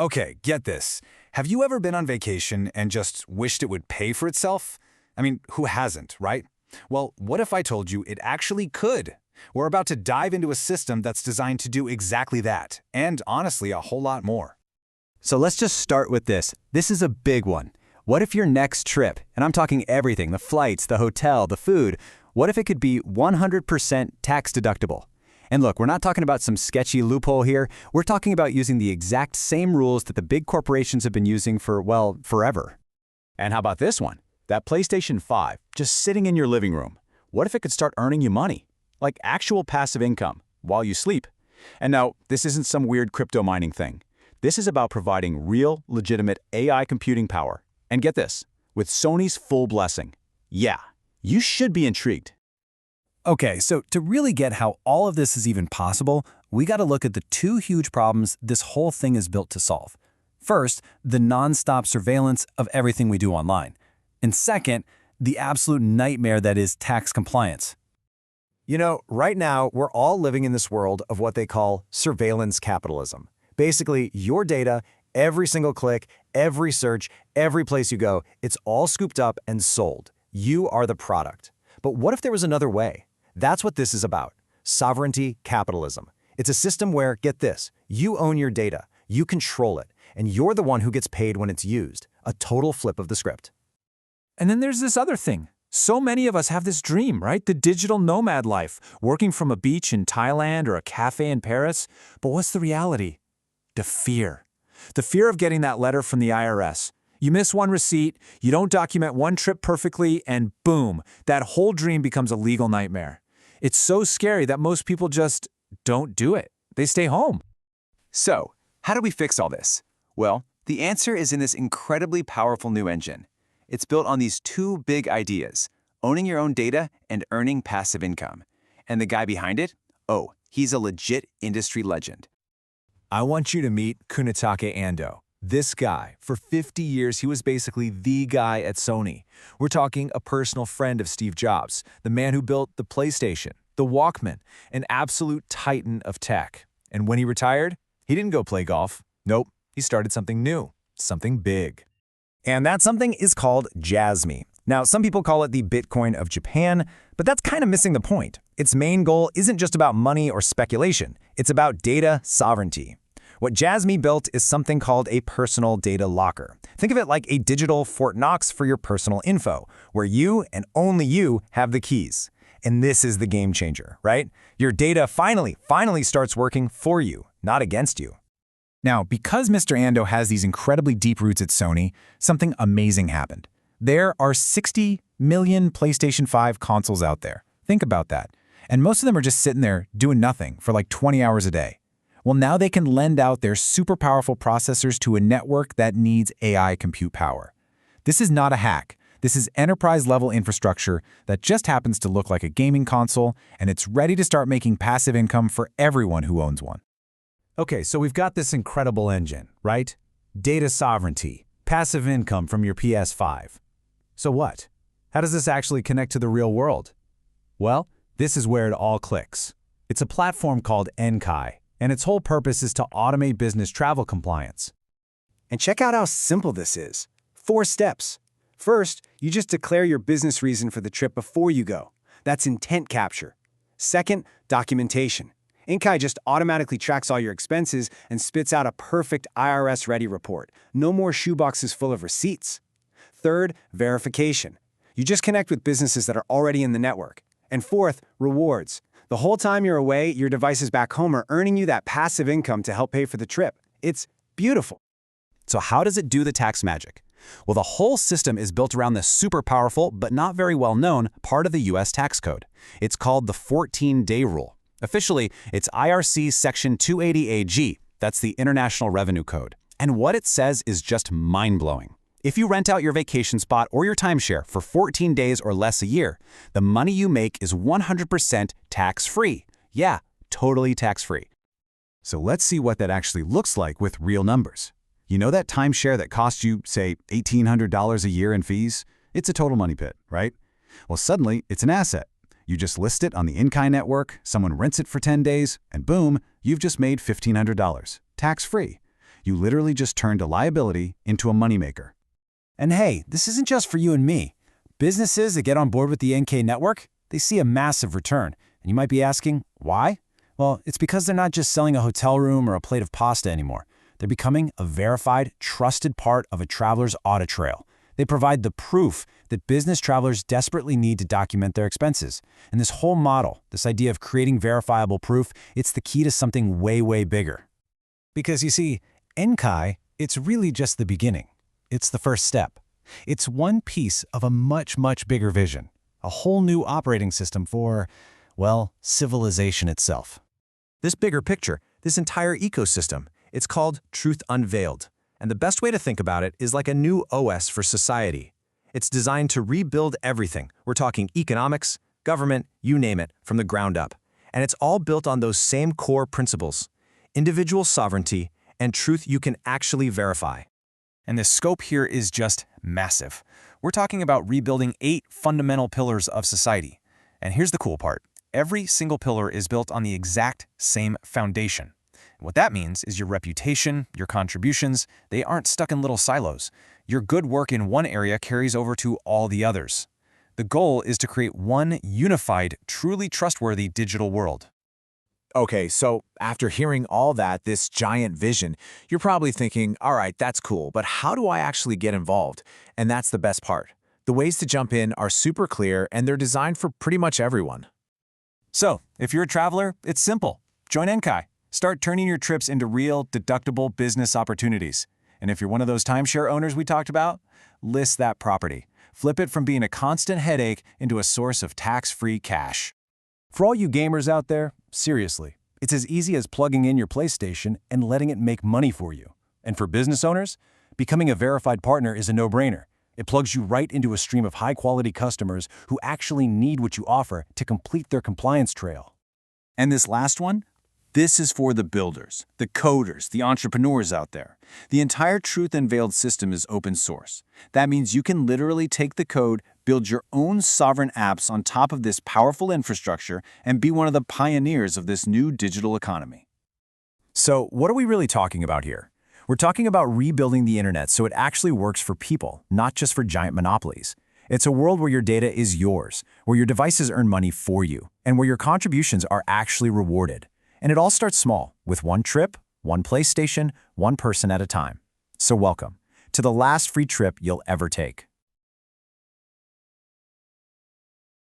Okay, get this. Have you ever been on vacation and just wished it would pay for itself? I mean, who hasn't, right? Well, what if I told you it actually could? We're about to dive into a system that's designed to do exactly that, and honestly, a whole lot more. So let's just start with this. This is a big one. What if your next trip, and I'm talking everything, the flights, the hotel, the food, what if it could be 100% tax deductible? And look, we're not talking about some sketchy loophole here. We're talking about using the exact same rules that the big corporations have been using for, well, forever. And how about this one? That PlayStation 5, just sitting in your living room. What if it could start earning you money? Like actual passive income, while you sleep. And now, this isn't some weird crypto mining thing. This is about providing real, legitimate AI computing power. And get this, with Sony's full blessing. Yeah, you should be intrigued. Okay, so to really get how all of this is even possible, we got to look at the two huge problems this whole thing is built to solve. First, the nonstop surveillance of everything we do online. And second, the absolute nightmare that is tax compliance. You know, right now, we're all living in this world of what they call surveillance capitalism. Basically, your data, every single click, every search, every place you go, it's all scooped up and sold. You are the product. But what if there was another way? That's what this is about. Sovereignty capitalism. It's a system where, get this, you own your data, you control it, and you're the one who gets paid when it's used. A total flip of the script. And then there's this other thing. So many of us have this dream, right? The digital nomad life, working from a beach in Thailand or a cafe in Paris. But what's the reality? The fear. The fear of getting that letter from the IRS. You miss one receipt, you don't document one trip perfectly, and boom, that whole dream becomes a legal nightmare. It's so scary that most people just don't do it. They stay home. So, how do we fix all this? Well, the answer is in this incredibly powerful new engine. It's built on these two big ideas, owning your own data and earning passive income. And the guy behind it? Oh, he's a legit industry legend. I want you to meet Kunitake Ando. This guy, for 50 years, he was basically the guy at Sony. We're talking a personal friend of Steve Jobs, the man who built the PlayStation, the Walkman, an absolute titan of tech. And when he retired, he didn't go play golf. Nope, he started something new, something big. And that something is called Jasmy. Now, some people call it the Bitcoin of Japan, but that's kind of missing the point. Its main goal isn't just about money or speculation. It's about data sovereignty. What Jasmy built is something called a personal data locker. Think of it like a digital Fort Knox for your personal info, where you and only you have the keys. And this is the game changer, right? Your data finally starts working for you, not against you. Now, because Mr. Ando has these incredibly deep roots at Sony, something amazing happened. There are 60 million PlayStation 5 consoles out there. Think about that. And most of them are just sitting there doing nothing for like 20 hours a day. Well, now they can lend out their super powerful processors to a network that needs AI compute power. This is not a hack. This is enterprise-level infrastructure that just happens to look like a gaming console, and it's ready to start making passive income for everyone who owns one. Okay, so we've got this incredible engine, right? Data sovereignty, passive income from your PS5. So what? How does this actually connect to the real world? Well, this is where it all clicks. It's a platform called Enkai, and its whole purpose is to automate business travel compliance. And check out how simple this is. 4 steps. First, you just declare your business reason for the trip before you go. That's intent capture. Second, documentation. Enkai just automatically tracks all your expenses and spits out a perfect IRS-ready report. No more shoeboxes full of receipts. Third, verification. You just connect with businesses that are already in the network. And fourth, rewards. The whole time you're away, your devices back home are earning you that passive income to help pay for the trip. It's beautiful. So how does it do the tax magic? Well, the whole system is built around this super powerful, but not very well known, part of the US tax code. It's called the 14-day rule. Officially, it's IRC Section 280AG. That's the International Revenue Code. And what it says is just mind-blowing. If you rent out your vacation spot or your timeshare for 14 days or less a year, the money you make is 100% tax-free. Yeah, totally tax-free. So let's see what that actually looks like with real numbers. You know that timeshare that costs you, say, $1,800 a year in fees? It's a total money pit, right? Well, suddenly, it's an asset. You just list it on the Enkai network, someone rents it for 10 days, and boom, you've just made $1,500, tax-free. You literally just turned a liability into a moneymaker. And hey, this isn't just for you and me. Businesses that get on board with the NK network, they see a massive return. And you might be asking, why? Well, it's because they're not just selling a hotel room or a plate of pasta anymore. They're becoming a verified, trusted part of a traveler's audit trail. They provide the proof that business travelers desperately need to document their expenses. And this whole model, this idea of creating verifiable proof, it's the key to something way, way bigger. Because you see, NKAI, it's really just the beginning. It's the first step. It's one piece of a much, much bigger vision. A whole new operating system for, well, civilization itself. This bigger picture, this entire ecosystem, it's called Truth Unveiled. And the best way to think about it is like a new OS for society. It's designed to rebuild everything. We're talking economics, government, you name it, from the ground up. And it's all built on those same core principles: individual sovereignty and truth you can actually verify. And the scope here is just massive. We're talking about rebuilding 8 fundamental pillars of society. And here's the cool part. Every single pillar is built on the exact same foundation. What that means is your reputation, your contributions, they aren't stuck in little silos. Your good work in one area carries over to all the others. The goal is to create one unified, truly trustworthy digital world. Okay, so after hearing all that, this giant vision, you're probably thinking, all right, that's cool, but how do I actually get involved? And that's the best part. The ways to jump in are super clear, and they're designed for pretty much everyone. So, if you're a traveler, it's simple. Join NKAI. Start turning your trips into real, deductible business opportunities. And if you're one of those timeshare owners we talked about, list that property. Flip it from being a constant headache into a source of tax-free cash. For all you gamers out there, seriously, it's as easy as plugging in your PlayStation and letting it make money for you. And for business owners, becoming a verified partner is a no-brainer. It plugs you right into a stream of high-quality customers who actually need what you offer to complete their compliance trail. And this last one? This is for the builders, the coders, the entrepreneurs out there. The entire Truth Unveiled system is open source. That means you can literally take the code, build your own sovereign apps on top of this powerful infrastructure, and be one of the pioneers of this new digital economy. So what are we really talking about here? We're talking about rebuilding the internet so it actually works for people, not just for giant monopolies. It's a world where your data is yours, where your devices earn money for you, and where your contributions are actually rewarded. And it all starts small, with one trip, one PlayStation, one person at a time. So welcome to the last free trip you'll ever take.